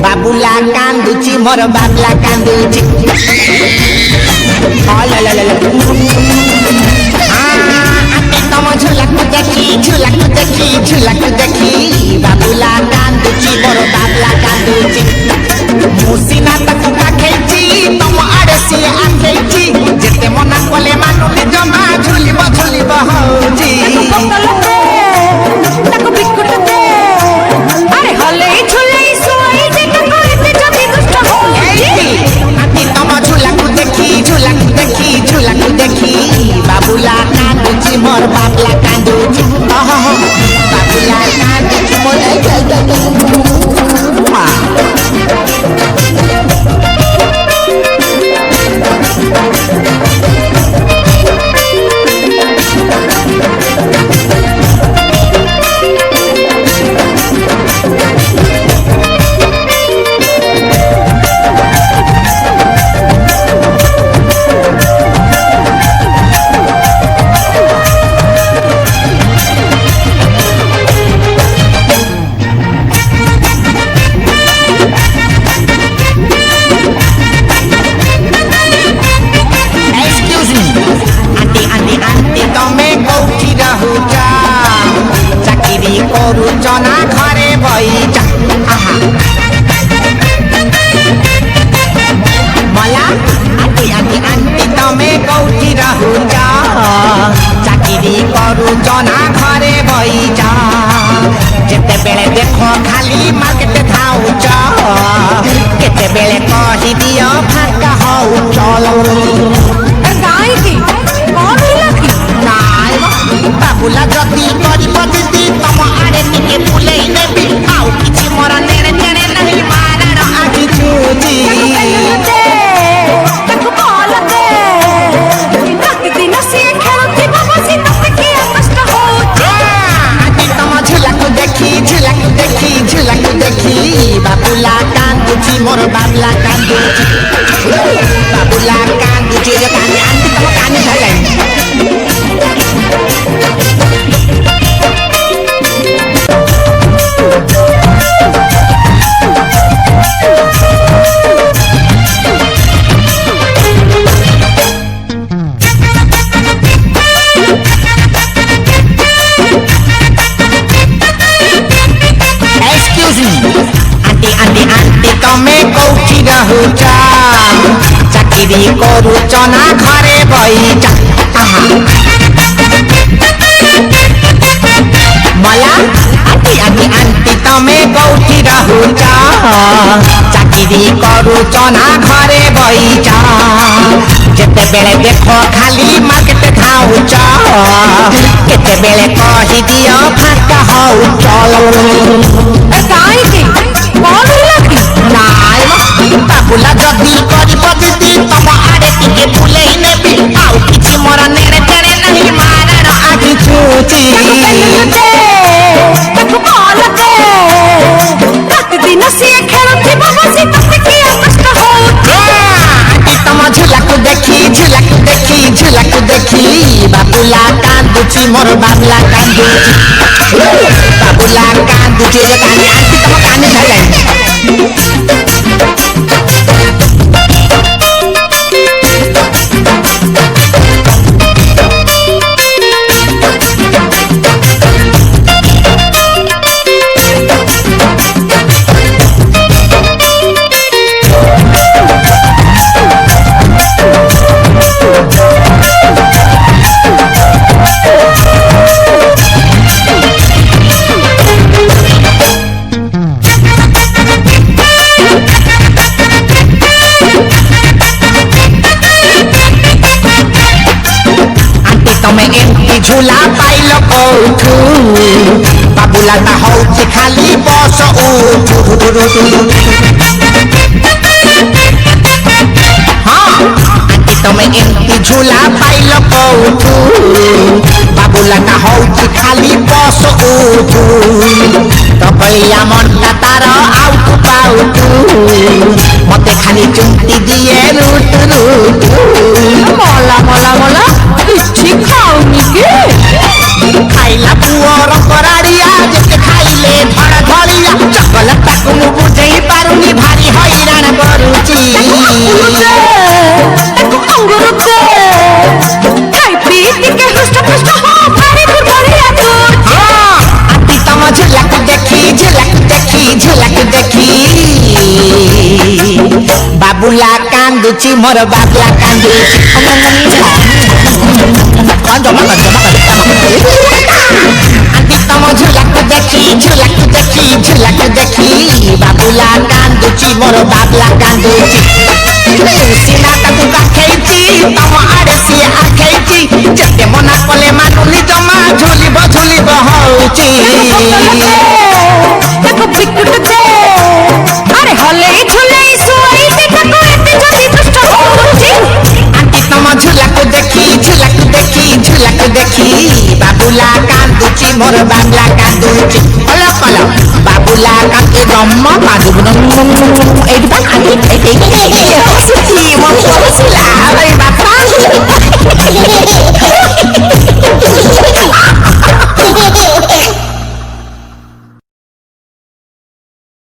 बाबुला कांदुची मोर बाबला कांदुची तम झुलाकु देखी बाबुला कांदुची मोर बाबला कांदुची मुसीना तक खेची तम आड़े सी आखेची जेते मना कले मानुनी जमा झुलिब झुलिब हौजी ताको बिस्कुट दे अरे हले झुले सोई जे कइते जदी दुष्ट होई आती तम झुलाकु देखी बाबुला कांदुची मोर बाबला कांदुची बाबुला कांदुची मोर जना घरे भइजा मला आंटी आंटी आंटी तमे कौठी रहुजा चाकरी करू जना घरे भइजा जेते बेले देखो खाली मार्केट धाउछ केते बेले कहि दियो फाका हौ चलो गाय की कौन लखी नाइ बाबुला जति करी बदिती तम आड़े टिके फुलेई नेबी आउ किछि मोरा नेरे नेरे नहीं मारण आखि चूजी ताको बोल दे रात दिन से खेलती बाबा से तक के कष्ट होची आती तम झुलाकु देखी बाबुला कांदुची मोर बाबला कांदुची बाबुला कांदुची जो कानी आंटी तम कानी धलाई तमे कौठी रहुचा चाकरी करू चना घरे भइजा मला आंटी आंटी आंटी तमे कौठी रहुचा चाकरी करू चना घरे भइजा जेते बेले देखो खाली मार्केट धाउछ केते बेले कहि दियो फाका हौ चलो गाय की कौन लखी नाइ बाबुला जदी करी बदिती तम आड़े टिके फुलेई नेबी आउ किछि मोरा नेरे तेरे नहीं मारण आखि चूची ताको बोल दे रात दिन से खेलती बाबा से तक के कष्ट होची आंटी तम झुलाकु देखी बाबुला कांदुची मोर बाबला कांदुची बाबुला कांदुची जो कानी आंटी तम कानी धलाई तमे एमती झूला पाइल कौठू बाबुला ता हौची खाली बस उठू हाँ आंटी तमे एमती झूला पाइल कौठू बाबुला ता हौची खाली बस उठू तबैया मनटा तार आउटू पाउटू मते खाली चुमटी दिए रूट रूट मोला मोला मोला किछि खाऊनी के खाइला पुअर कराड़िया जेते खाइले धड़ धड़िया चकल ताकू बुझई पारुनी भारी हैरान करूची ताको अंगुर दे खाई पी के हुष्ट पुष्ट हो भारी दुर्बलिया दूर आती तम झलक देखी बाबुला कांदुची मोर बाबला कांदुची आती तम झलक देखी बाबुला कांदुची मोर बाबला कांदुची सीना तक काखेची तम आड़सी आखेची जते मना कले मानुली जमा झुलिब हौची ताको बिकुट दे अरे हले झुले सोई देखो एते जदी दुष्ट होची आंटी तम झुलक देखी बाबुला कांदुची मोर बाबला कांदुची कलो बाबुला कांदे गम्मा मादुबन एडी बा आंटी